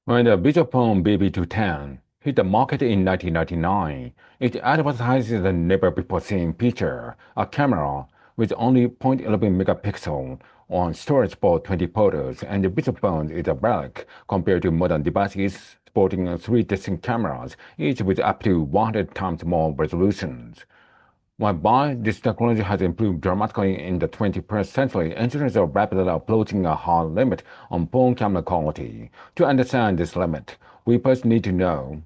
When the visual phone BB210 hit the market in 1999, it advertises a never-before-seen feature, a camera with only 0.11 megapixel on storage for 20 photos, and the visual phone is a relic compared to modern devices sporting three distinct cameras, each with up to 100 times more resolutions. While this technology has improved dramatically in the 21st century, engineers are rapidly approaching a hard limit on phone camera quality. To understand this limit, we first need to know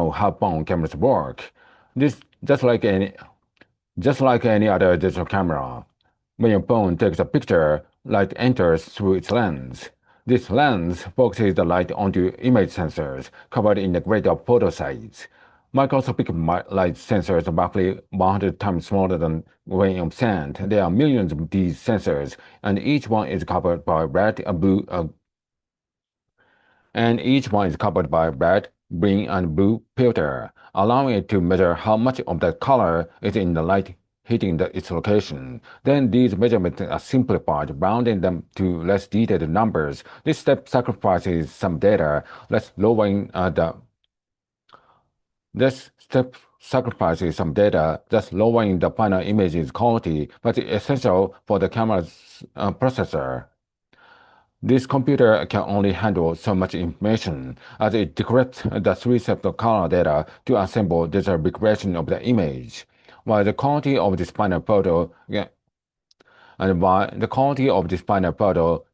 how phone cameras work. This just like any other digital camera. When your phone takes a picture, light enters through its lens. This lens focuses the light onto image sensors covered in a grade of photosites. Microscopic light sensors are roughly 100 times smaller than a grain of sand. There are millions of these sensors, and each one is covered by red, green, and blue filter, allowing it to measure how much of the color is in the light hitting its location. Then these measurements are simplified, rounding them to less detailed numbers. This step sacrifices some data, thus lowering the final image's quality, but it's essential for the camera's processor. This computer can only handle so much information, as it decrypts the three sets of color data to assemble digital recreation of the image. While the quality of this final photo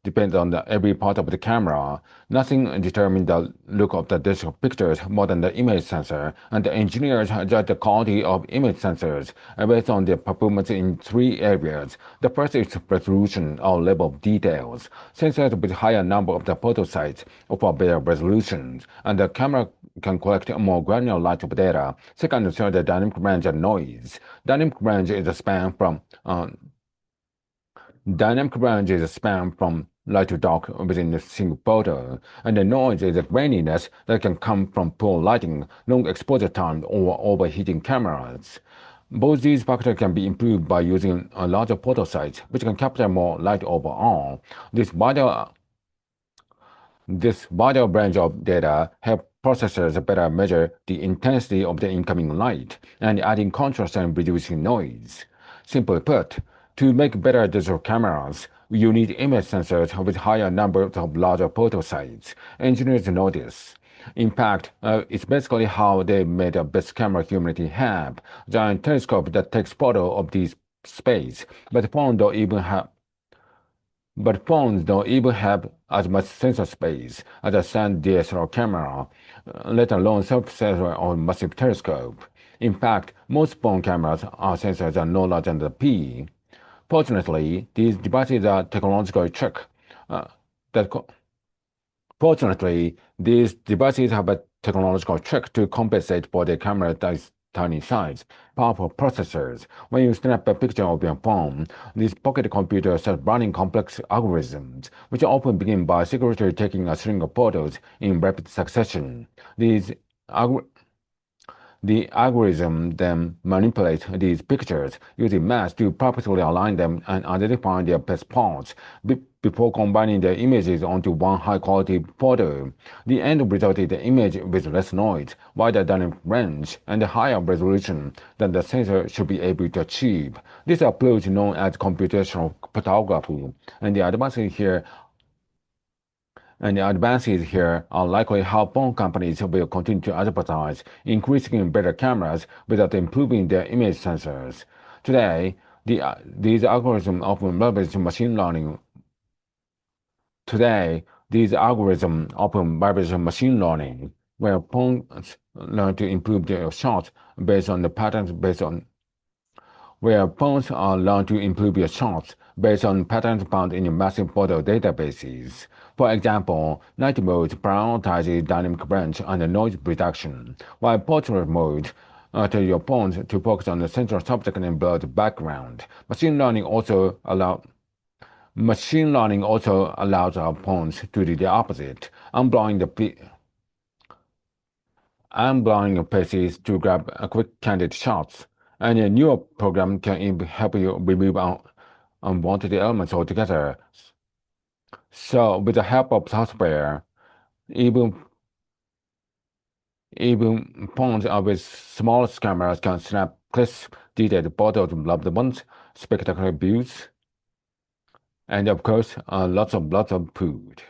depends on every part of the camera, nothing determines the look of the digital pictures more than the image sensor, and the engineers judge the quality of image sensors based on their performance in three areas. The first is resolution, or level of details. Sensors with higher number of the photosites offer better resolutions, and the camera can collect a more granular light of data. Second is the dynamic range and noise. Dynamic range is a span from light to dark within a single photo, and the noise is the graininess that can come from poor lighting, long exposure time, or overheating cameras. Both these factors can be improved by using a larger photosite, which can capture more light overall. This wider range of data helps processors better measure the intensity of the incoming light and adding contrast and reducing noise. Simply put, to make better digital cameras, you need image sensors with higher numbers of larger photosites. Engineers know this. In fact, it's basically how they made the best camera humanity have. Giant telescope that takes photo of this space, but phones don't even have as much sensor space as a standard DSLR camera, let alone self-sensor or massive telescope. In fact, most phone cameras are sensors are no larger than the P. Fortunately, these devices are have a technological trick to compensate for their camera's tiny size. Powerful processors. When you snap a picture of your phone, these pocket computers start running complex algorithms, which often begin by secretly taking a string of photos in rapid succession. The algorithm then manipulates these pictures using math to purposely align them and identify their best parts before combining the images onto one high-quality photo. The end result is the image with less noise, wider dynamic range, and a higher resolution than the sensor should be able to achieve. This approach is known as computational photography, and the advances here are likely how phone companies will continue to advertise increasingly better cameras without improving their image sensors. Today, these algorithms often leverage machine learning. Where phones learn to improve their shots based on the patterns based on where phones are learned to improve your shots based on patterns found in your massive photo databases. For example, night mode prioritizes dynamic range and noise reduction, while portrait mode tells your phones to focus on the central subject and blurred background. Machine learning also allows our phones to do the opposite, unblurring your faces to grab quick candid shots, and a newer program can even help you remove unwanted elements altogether. So, with the help of software, even even phones with small cameras can snap crisp, detailed photos of loved ones, spectacular views, and of course, lots of food.